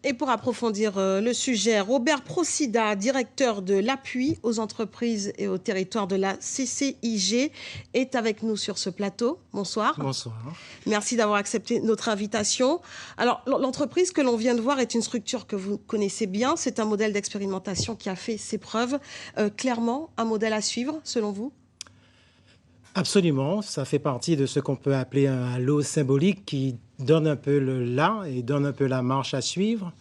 Et pour approfondir le sujet, Robert Procida, directeur de l'appui aux entreprises et aux territoires de la CCIG, est avec nous sur ce plateau. Bonsoir. Bonsoir. Merci d'avoir accepté notre invitation. Alors, l'entreprise que l'on vient de voir est une structure que vous connaissez bien. C'est un modèle d'expérimentation qui a fait ses preuves. Clairement, un modèle à suivre, selon vous? Absolument, ça fait partie de ce qu'on peut appeler un halo symbolique qui donne un peu le là et donne un peu la marche à suivre.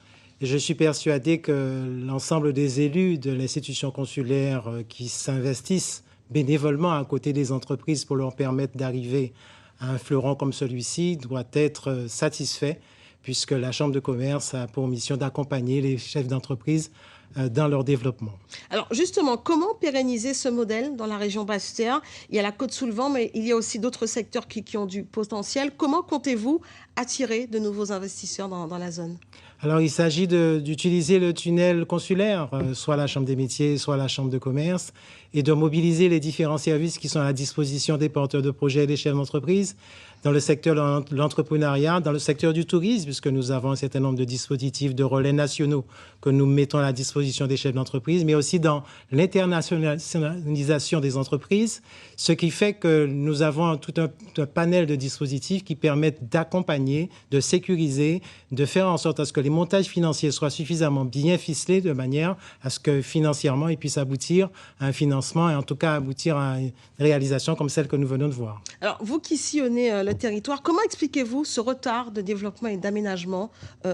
Et je suis persuadé que l'ensemble des élus de l'institution consulaire qui s'investissent bénévolement à côté des entreprises pour leur permettre d'arriver à un fleuron comme celui-ci doit être satisfait, puisque la Chambre de commerce a pour mission d'accompagner les chefs d'entreprise dans leur développement. Alors justement, comment pérenniser ce modèle dans la région Basse-Terre? Il y a la Côte-sous-le-Vent, mais il y a aussi d'autres secteurs qui ont du potentiel. Comment comptez-vous attirer de nouveaux investisseurs dans la zone? Alors, il s'agit d'utiliser le tunnel consulaire, soit la Chambre des métiers, soit la Chambre de commerce, et de mobiliser les différents services qui sont à la disposition des porteurs de projets et des chefs d'entreprise, dans le secteur de l'entrepreneuriat, dans le secteur du tourisme, puisque nous avons un certain nombre de dispositifs de relais nationaux que nous mettons à la disposition des chefs d'entreprise, mais aussi dans l'internationalisation des entreprises, ce qui fait que nous avons tout un panel de dispositifs qui permettent d'accompagner, de sécuriser, de faire en sorte à ce que les montages financiers soient suffisamment bien ficelés de manière à ce que financièrement ils puissent aboutir à un financement et en tout cas aboutir à une réalisation comme celle que nous venons de voir. Alors, vous qui sillonnez le territoire, comment expliquez-vous ce retard de développement et d'aménagement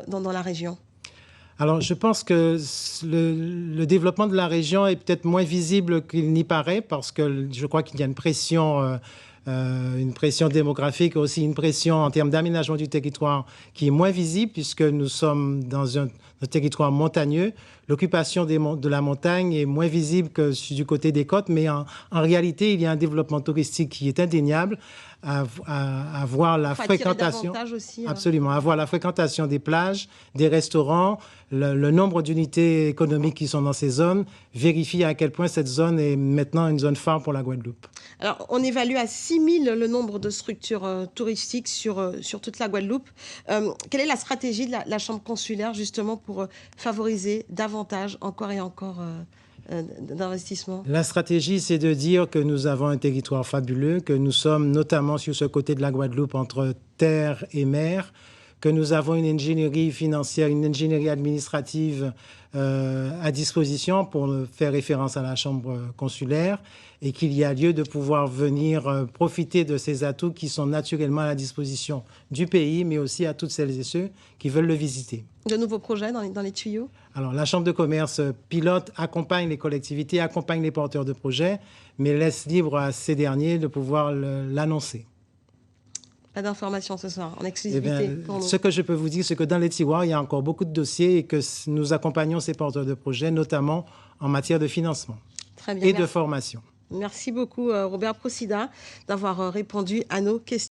dans la région? Alors, je pense que le développement de la région est peut-être moins visible qu'il n'y paraît parce que je crois qu'il y a une pression démographique, aussi une pression en termes d'aménagement du territoire qui est moins visible puisque nous sommes dans un territoire montagneux. L'occupation de la montagne est moins visible que du côté des côtes, mais en réalité, il y a un développement touristique qui est indéniable à voir la fréquentation. Aussi, absolument, à voir la fréquentation des plages, des restaurants, le nombre d'unités économiques qui sont dans ces zones, vérifie à quel point cette zone est maintenant une zone phare pour la Guadeloupe. Alors, on évalue à 6 000 le nombre de structures touristiques sur toute la Guadeloupe. Quelle est la stratégie de la Chambre consulaire, justement, pour favoriser davantage, encore et encore, d'investissement? La stratégie, c'est de dire que nous avons un territoire fabuleux, que nous sommes notamment sur ce côté de la Guadeloupe entre terre et mer, que nous avons une ingénierie financière, une ingénierie administrative à disposition pour faire référence à la Chambre consulaire et qu'il y a lieu de pouvoir venir profiter de ces atouts qui sont naturellement à la disposition du pays, mais aussi à toutes celles et ceux qui veulent le visiter. De nouveaux projets dans les tuyaux? Alors, la Chambre de commerce pilote, accompagne les collectivités, accompagne les porteurs de projets, mais laisse libre à ces derniers de pouvoir l'annoncer. Pas d'informations ce soir, en exclusivité pour nous. Ce que je peux vous dire, c'est que dans les tiroirs, il y a encore beaucoup de dossiers et que nous accompagnons ces porteurs de projets, notamment en matière de financement Très bien, et de formation. Merci beaucoup, Robert Procida, d'avoir répondu à nos questions.